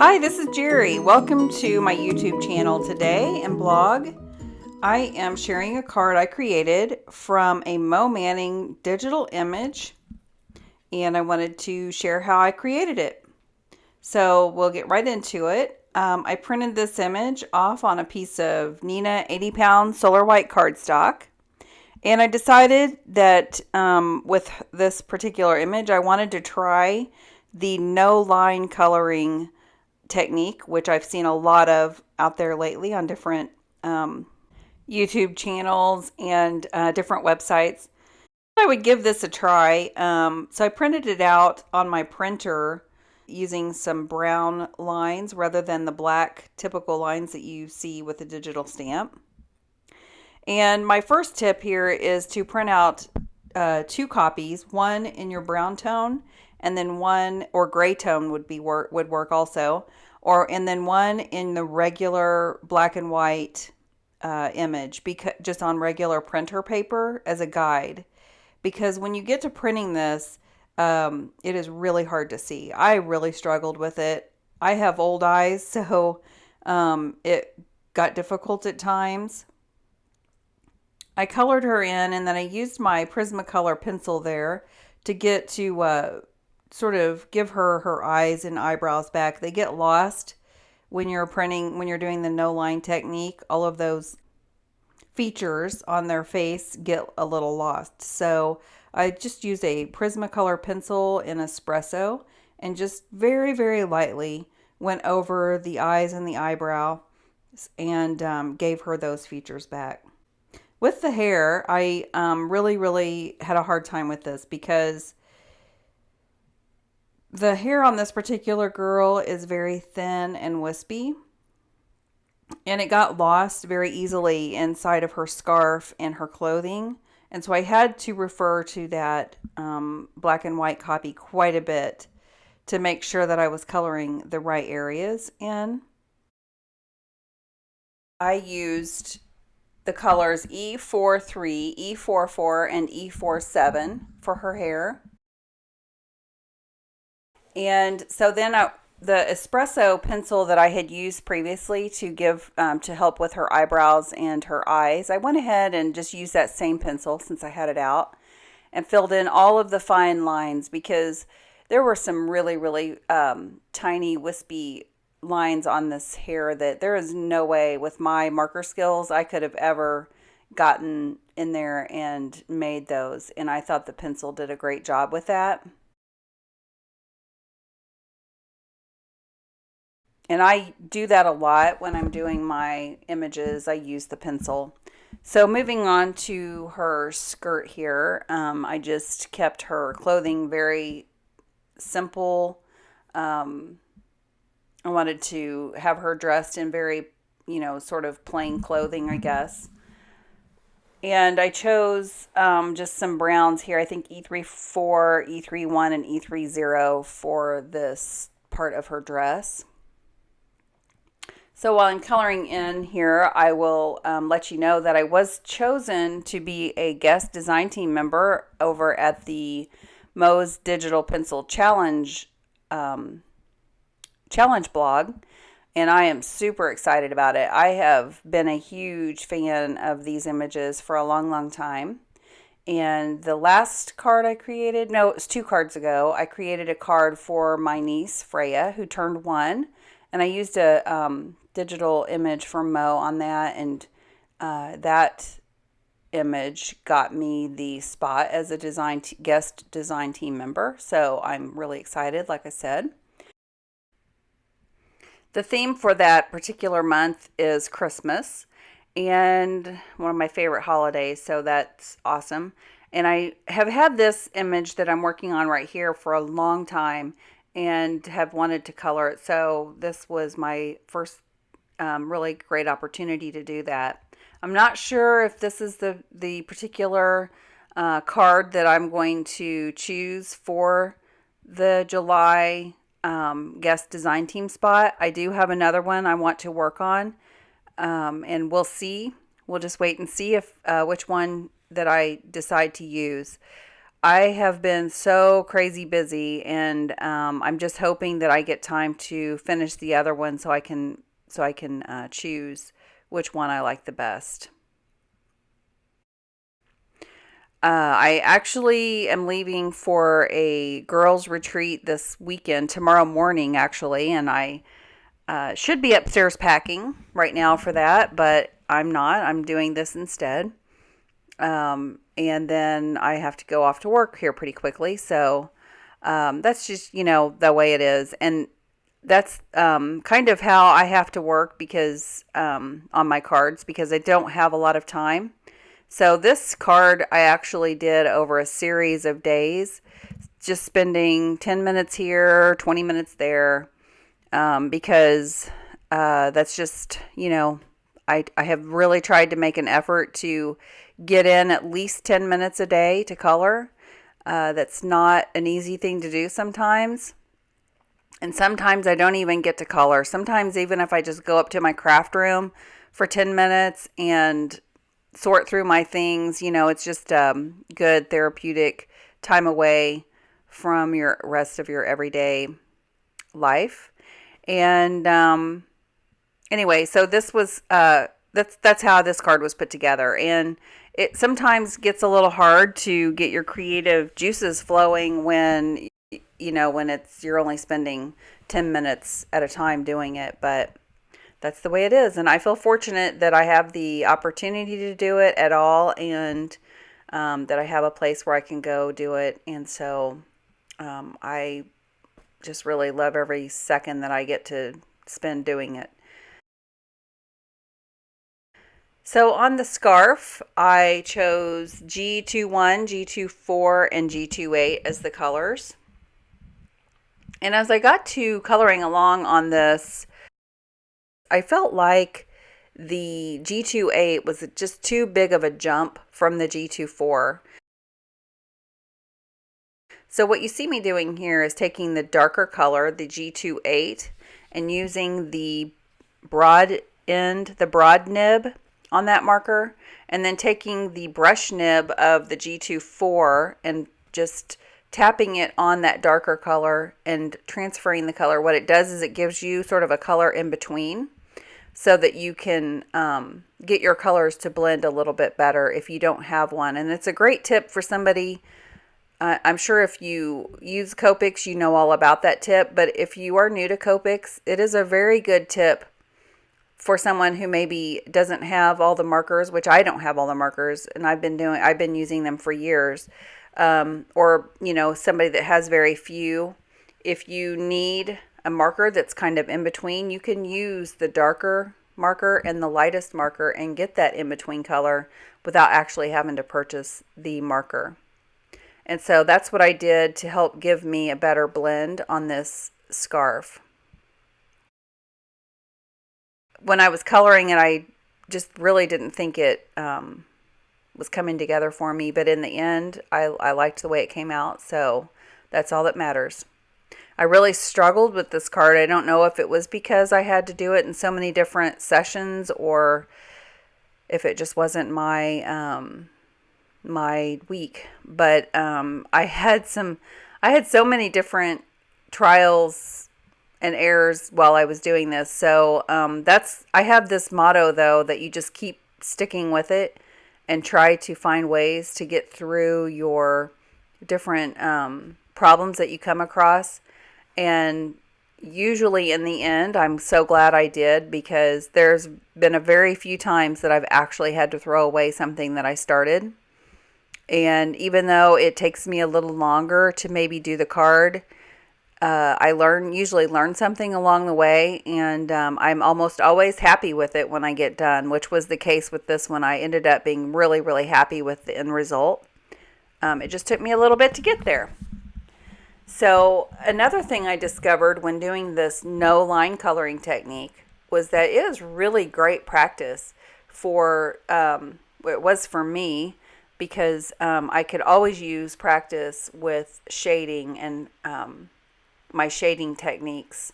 Hi, this is Jerry. Welcome to my YouTube channel today and blog. I am sharing a card I created from a Mo Manning digital image, and I wanted to share how I created it. So we'll get right into it. I printed this image off on a piece of Nina 80-pound solar white cardstock. And I decided that with this particular image, I wanted to try the no line coloring technique, which I've seen a lot of out there lately on different YouTube channels and different websites. I would give this a try. So I printed it out on my printer using some brown lines rather than the black typical lines that you see with a digital stamp. And my first tip here is to print out two copies, one in your brown tone and then one, or gray tone would work also, and then one in the regular black and white image, just on regular printer paper as a guide. Because when you get to printing this, it is really hard to see. I really struggled with it. I have old eyes, so it got difficult at times. I colored her in, and then I used my Prismacolor pencil there to get to sort of give her eyes and eyebrows back. They get lost when you're printing, when you're doing the no line technique. All of those features on their face get a little lost. So I just used a Prismacolor pencil in espresso and just very, very lightly went over the eyes and the eyebrow and gave her those features back. With the hair, I really had a hard time with this because the hair on this particular girl is very thin and wispy, and it got lost very easily inside of her scarf and her clothing. And so I had to refer to that black and white copy quite a bit to make sure that I was coloring the right areas in. I used the colors E43, E44, and E47 for her hair. And so then the espresso pencil that I had used previously to give to help with her eyebrows and her eyes, I went ahead and just used that same pencil since I had it out and filled in all of the fine lines, because there were some really tiny wispy lines on this hair that there is no way with my marker skills I could have ever gotten in there and made those. And I thought the pencil did a great job with that. And I do that a lot when I'm doing my images. I use the pencil. So moving on to her skirt here, I just kept her clothing very simple. I wanted to have her dressed in very, sort of plain clothing, I guess. And I chose just some browns here. I think E34, E31, and E30 for this part of her dress. So while I'm coloring in here, I will let you know that I was chosen to be a guest design team member over at the Mo's Digital Pencil Challenge blog, and I am super excited about it. I have been a huge fan of these images for a long time. And the last card I created, no, it was 2 cards ago, I created a card for my niece Freya, who turned 1, and I used a digital image from Mo on that, and that image got me the spot as a guest design team member. So I'm really excited, like I said. The theme for that particular month is Christmas, and one of my favorite holidays, so that's awesome. And I have had this image that I'm working on right here for a long time and have wanted to color it, so this was my first really great opportunity to do that. I'm not sure if this is the particular card that I'm going to choose for the July guest design team spot. I do have another one I want to work on, and we'll see. We'll just wait and see if which one that I decide to use. I have been so crazy busy, and I'm just hoping that I get time to finish the other one so I can choose which one I like the best. I actually am leaving for a girls' retreat this weekend, tomorrow morning, actually, and I should be upstairs packing right now for that, but I'm not. I'm doing this instead. And then I have to go off to work here pretty quickly. So that's just, the way it is. And that's kind of how I have to work because on my cards because I don't have a lot of time. So this card I actually did over a series of days, just spending 10 minutes here, 20 minutes there, because that's just, I have really tried to make an effort to get in at least 10 minutes a day to color. That's not an easy thing to do sometimes. And sometimes I don't even get to color. Sometimes even if I just go up to my craft room for 10 minutes and sort through my things, it's just good therapeutic time away from your rest of your everyday life. And anyway, so this was that's how this card was put together, and it sometimes gets a little hard to get your creative juices flowing when you're only spending 10 minutes at a time doing it, but that's the way it is. And I feel fortunate that I have the opportunity to do it at all, and that I have a place where I can go do it. And so I just really love every second that I get to spend doing it. So on the scarf, I chose G21, G24, and G28 as the colors. And as I got to coloring along on this, I felt like the G28 was just too big of a jump from the G24. So what you see me doing here is taking the darker color, the G28, and using the broad nib on that marker, and then taking the brush nib of the G24 and just tapping it on that darker color and transferring the color. What it does is it gives you sort of a color in between so that you can get your colors to blend a little bit better if you don't have one. And it's a great tip for somebody. I'm sure if you use Copics, you know all about that tip. But if you are new to Copics, it is a very good tip for someone who maybe doesn't have all the markers, which I don't have all the markers, and I've been using them for years. Or somebody that has very few. If you need a marker that's kind of in between, you can use the darker marker and the lightest marker and get that in between color without actually having to purchase the marker. And so that's what I did to help give me a better blend on this scarf. When I was coloring it, I just really didn't think it was coming together for me, but in the end, I liked the way it came out, so that's all that matters. I really struggled with this card. I don't know if it was because I had to do it in so many different sessions or if it just wasn't my week, but I had so many different trials and errors while I was doing this. So I have this motto though that you just keep sticking with it and try to find ways to get through your different problems that you come across. And usually in the end, I'm so glad I did, because there's been a very few times that I've actually had to throw away something that I started. And even though it takes me a little longer to maybe do the card, I usually learn something along the way, and I'm almost always happy with it when I get done, which was the case with this one. I ended up being really, really happy with the end result. It just took me a little bit to get there. So another thing I discovered when doing this no line coloring technique was that it is really great practice it was for me, because I could always use practice with shading and my shading techniques.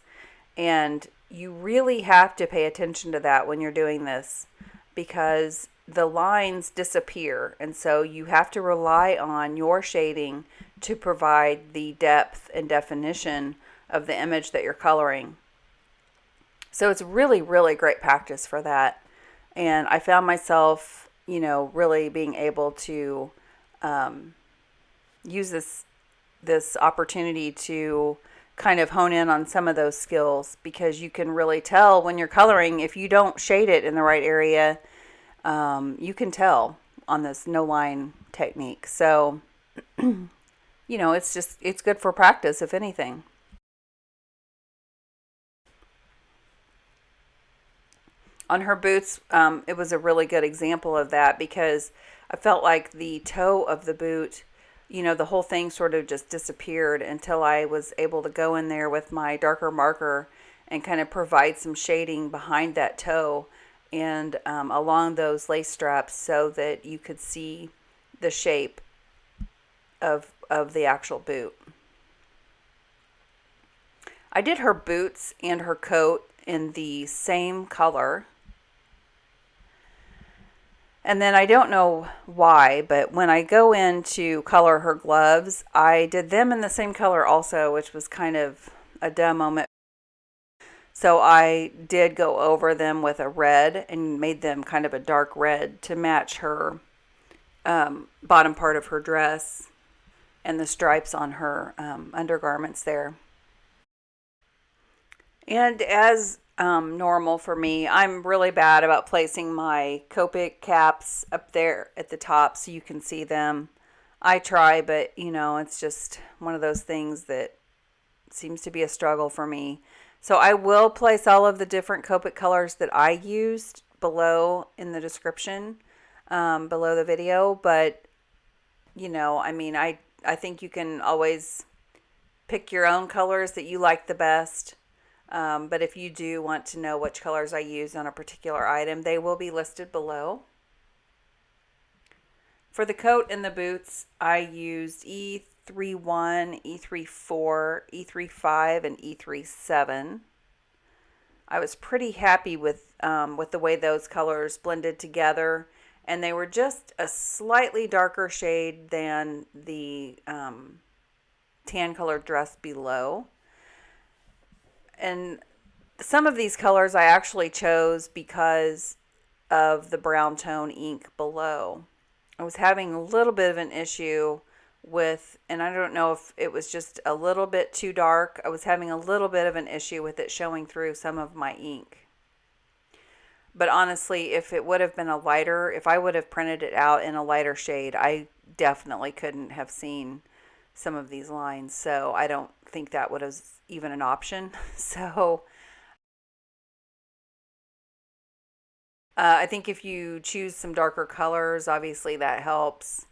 And you really have to pay attention to that when you're doing this, because the lines disappear. And so you have to rely on your shading to provide the depth and definition of the image that you're coloring. So it's really, really great practice for that. And I found myself, really being able to use this opportunity to kind of hone in on some of those skills, because you can really tell when you're coloring, if you don't shade it in the right area, you can tell on this no line technique. So, it's good for practice, if anything. On her boots, it was a really good example of that, because I felt like the toe of the boot, the whole thing sort of just disappeared until I was able to go in there with my darker marker and kind of provide some shading behind that toe and along those lace straps, so that you could see the shape of the actual boot. I did her boots and her coat in the same color. And then I don't know why, but when I go in to color her gloves, I did them in the same color also, which was kind of a dumb moment. So I did go over them with a red and made them kind of a dark red to match her bottom part of her dress and the stripes on her undergarments there. And as normal for me, I'm really bad about placing my Copic caps up there at the top so you can see them. I try, but it's just one of those things that seems to be a struggle for me. So I will place all of the different Copic colors that I used below in the description, below the video. But, I think you can always pick your own colors that you like the best. But if you do want to know which colors I use on a particular item, they will be listed below. For the coat and the boots, I used E31, E34, E35, and E37. I was pretty happy with the way those colors blended together, and they were just a slightly darker shade than the tan colored dress below. And some of these colors I actually chose because of the brown tone ink below. I was having a little bit of an issue with, and I don't know if it was just a little bit too dark. I was having a little bit of an issue with it showing through some of my ink. But honestly, if it would have been if I would have printed it out in a lighter shade, I definitely couldn't have seen some of these lines. So I don't think that would have even an option. So I think if you choose some darker colors, obviously that helps.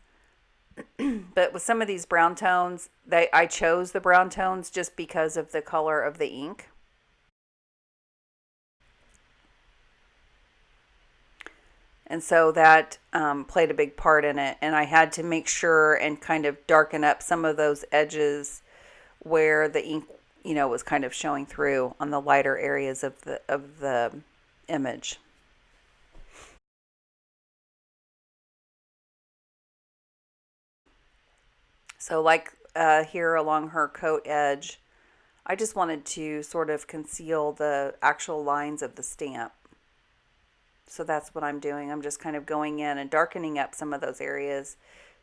But with some of these brown tones, I chose the brown tones just because of the color of the ink. And so that played a big part in it. And I had to make sure and kind of darken up some of those edges where the ink, was kind of showing through on the lighter areas of the image. So like here along her coat edge, I just wanted to sort of conceal the actual lines of the stamp. So that's what I'm doing. I'm just kind of going in and darkening up some of those areas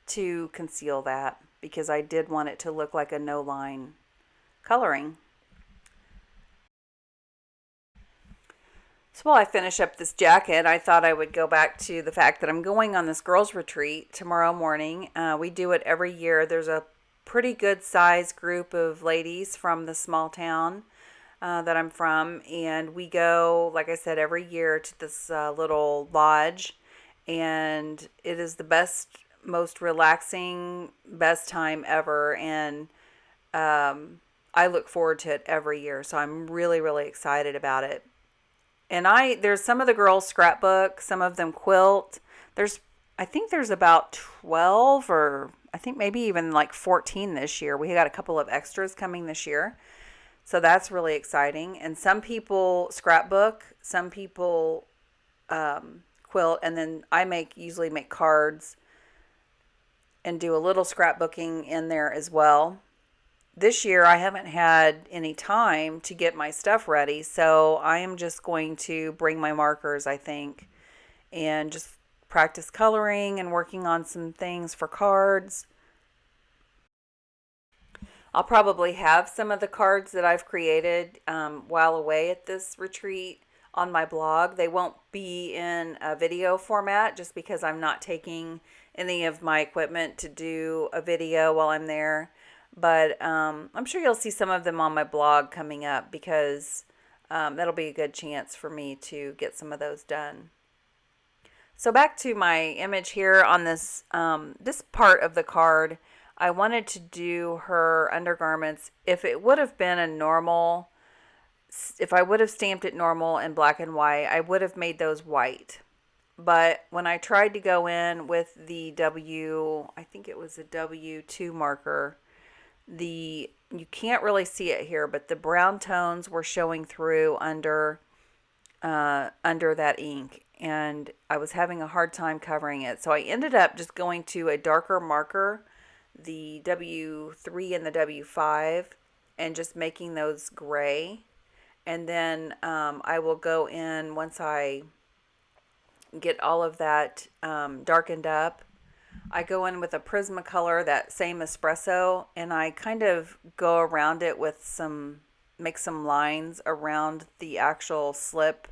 to conceal that, because I did want it to look like a no line coloring. So while I finish up this jacket, I thought I would go back to the fact that I'm going on this girls' retreat tomorrow morning. We do it every year. There's a pretty good size group of ladies from the small town that I'm from, and we go, like I said, every year to this little lodge, and it is the best, most relaxing, best time ever, and I look forward to it every year, so I'm really, really excited about it. And there's some of the girls scrapbook, some of them quilt. I think there's about 12, or I think maybe even like 14 this year. We got a couple of extras coming this year. So that's really exciting. And some people scrapbook, some people quilt, and then I usually make cards and do a little scrapbooking in there as well. This year I haven't had any time to get my stuff ready, so I am just going to bring my markers, I think, and just practice coloring and working on some things for cards. I'll probably have some of the cards that I've created while away at this retreat on my blog. They won't be in a video format just because I'm not taking any of my equipment to do a video while I'm there. But I'm sure you'll see some of them on my blog coming up because that'll be a good chance for me to get some of those done. So back to my image here on this this part of the card. I wanted to do her undergarments. If it would have been a normal, if I would have stamped it normal in black and white, I would have made those white. But when I tried to go in with the I think it was a W2 marker, you can't really see it here, but the brown tones were showing through under that ink, and I was having a hard time covering it. So I ended up just going to a darker marker, the W3 and the W5, and just making those gray. And then I will go in once I get all of that darkened up. I go in with a Prismacolor, that same espresso, and I kind of go around it with make some lines around the actual slip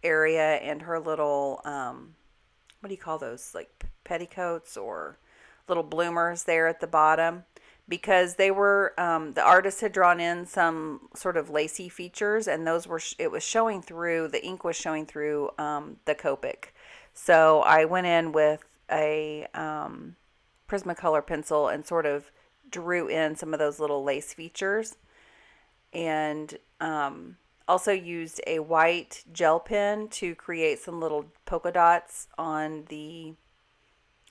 area and her little, what do you call those, like petticoats or little bloomers there at the bottom, because they were, the artist had drawn in some sort of lacy features, and those were, it was showing through, the ink was showing through the Copic. So I went in with a Prismacolor pencil and sort of drew in some of those little lace features, and also used a white gel pen to create some little polka dots on the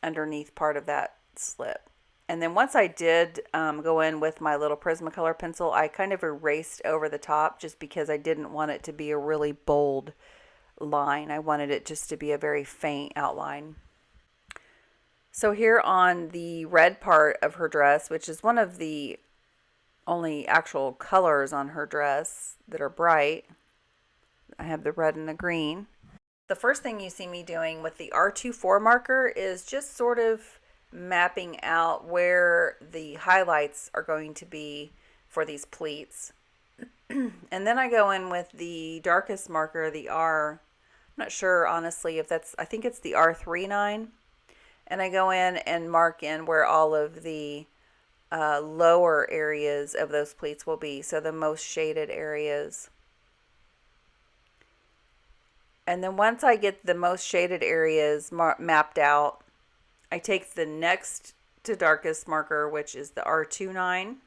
underneath part of that slip. And then once I did go in with my little Prismacolor pencil, I kind of erased over the top just because I didn't want it to be a really bold line. I wanted it just to be a very faint outline. So here on the red part of her dress, which is one of the only actual colors on her dress that are bright, I have the red and the green. The first thing you see me doing with the R24 marker is just sort of mapping out where the highlights are going to be for these pleats. And then I go in with the darkest marker, the I'm not sure honestly if that's, I think it's the R39. And I go in and mark in where all of the lower areas of those pleats will be, so the most shaded areas. And then once I get the most shaded areas mapped out, I take the next to darkest marker, which is the R29,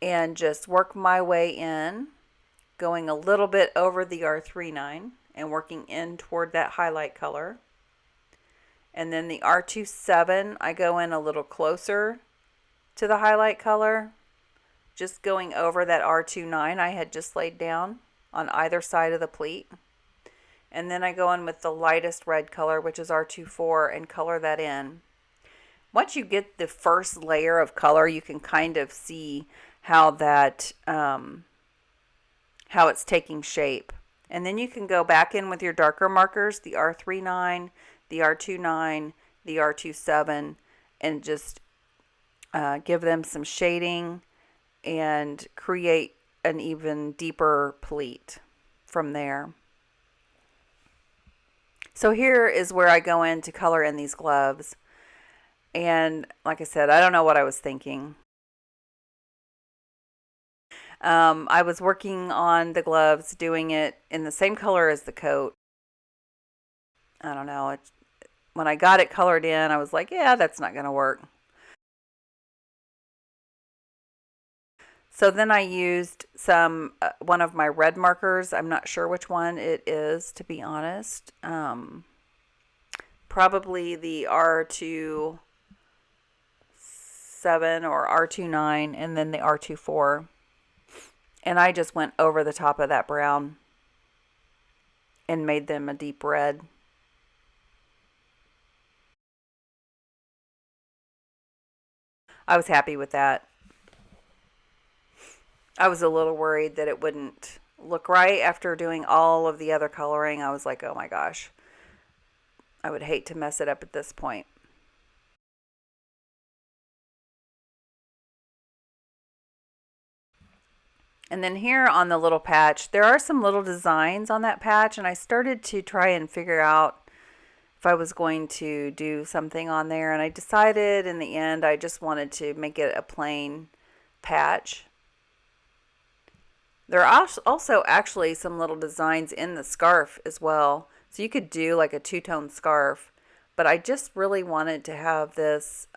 and just work my way in, going a little bit over the R39 and working in toward that highlight color. And then the R27, I go in a little closer to the highlight color, just going over that R29 I had just laid down on either side of the pleat. And then I go in with the lightest red color, which is R24, and color that in. Once you get the first layer of color, you can kind of see how that, how it's taking shape. And then you can go back in with your darker markers, the R39, the R29, the R27, and just give them some shading and create an even deeper pleat from there. So here is where I go in to color in these gloves. And like I said, I don't know what I was thinking. I was working on the gloves, doing it in the same color as the coat. I don't know. When I got it colored in, I was like, yeah, that's not going to work. So then I used one of my red markers. I'm not sure which one it is, to be honest. Probably the R27 or R29, and then the R24. And I just went over the top of that brown and made them a deep red. I was happy with that. I was a little worried that it wouldn't look right after doing all of the other coloring. I was like, oh my gosh, I would hate to mess it up at this point. And then here on the little patch, there are some little designs on that patch, and I started to try and figure out if I was going to do something on there, and I decided in the end I just wanted to make it a plain patch. There are also actually some little designs in the scarf as well, so you could do like a two-tone scarf, but I just really wanted to have this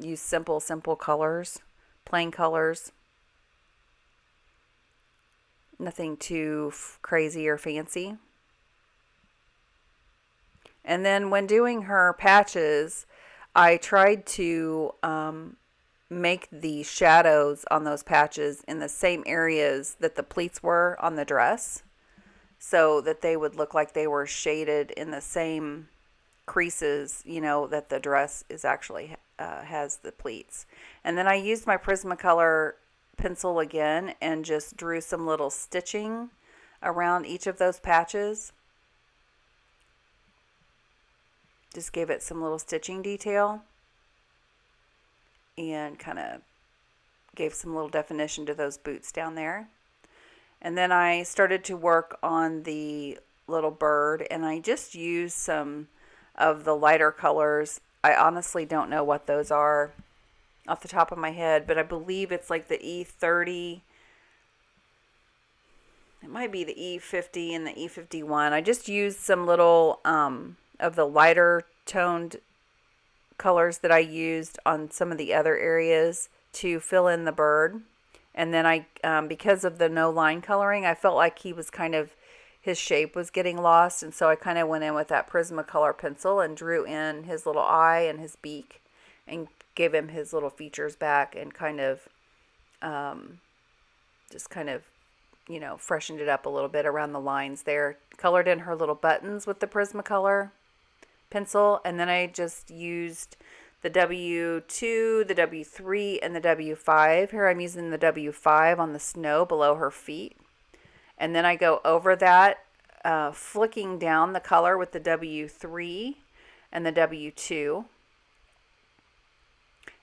use simple colors, plain colors. Nothing too crazy or fancy. And then when doing her patches, I tried to make the shadows on those patches in the same areas that the pleats were on the dress, so that they would look like they were shaded in the same creases, you know, that the dress is actually has the pleats. And then I used my Prismacolor pencil again and just drew some little stitching around each of those patches. Just gave it some little stitching detail and kind of gave some little definition to those boots down there. And then I started to work on the little bird, and I just used some of the lighter colors. I honestly don't know what those are off the top of my head, but I believe it's like the E30. It might be the E50 and the E51. I just used some little of the lighter toned colors that I used on some of the other areas to fill in the bird. And then I, because of the no line coloring, I felt like he was kind of, his shape was getting lost, and so I kind of went in with that Prismacolor pencil and drew in his little eye and his beak and gave him his little features back, and kind of just kind of, you know, freshened it up a little bit around the lines there. Colored in her little buttons with the Prismacolor pencil, and then I just used the W2, the W3, and the W5. Here I'm using the W5 on the snow below her feet. And then I go over that, flicking down the color with the W3 and the W2.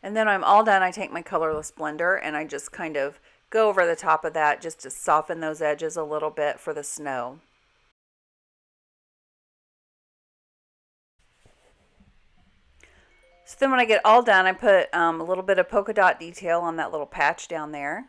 And then I'm all done. I take my colorless blender and I just kind of go over the top of that just to soften those edges a little bit for the snow. So then when I get all done, I put a little bit of polka dot detail on that little patch down there.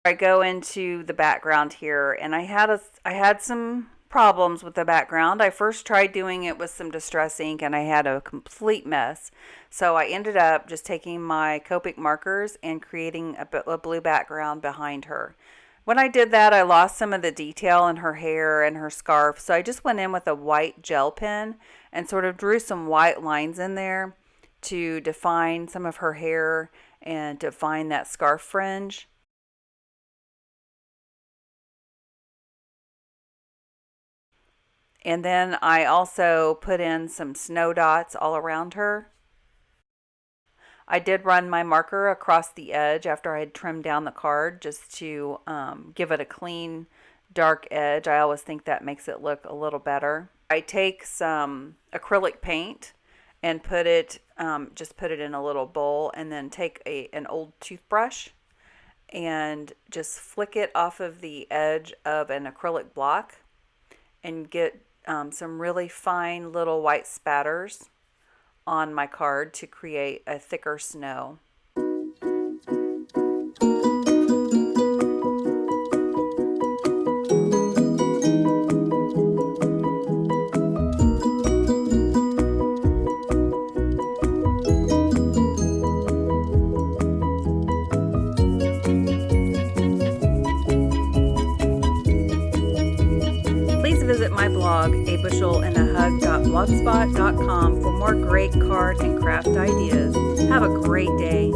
I go into the background here, and I had some problems with the background. I first tried doing it with some Distress ink, and I had a complete mess. So I ended up just taking my Copic markers and creating a blue background behind her. When I did that, I lost some of the detail in her hair and her scarf, so I just went in with a white gel pen and sort of drew some white lines in there to define some of her hair and define that scarf fringe. And then I also put in some snow dots all around her. I did run my marker across the edge after I had trimmed down the card just to give it a clean, dark edge. I always think that makes it look a little better. I take some acrylic paint and put it, just put it in a little bowl, and then take an old toothbrush and just flick it off of the edge of an acrylic block and get some really fine little white spatters on my card to create a thicker snow. Visit my blog, abushelandahug.blogspot.com, for more great card and craft ideas. Have a great day.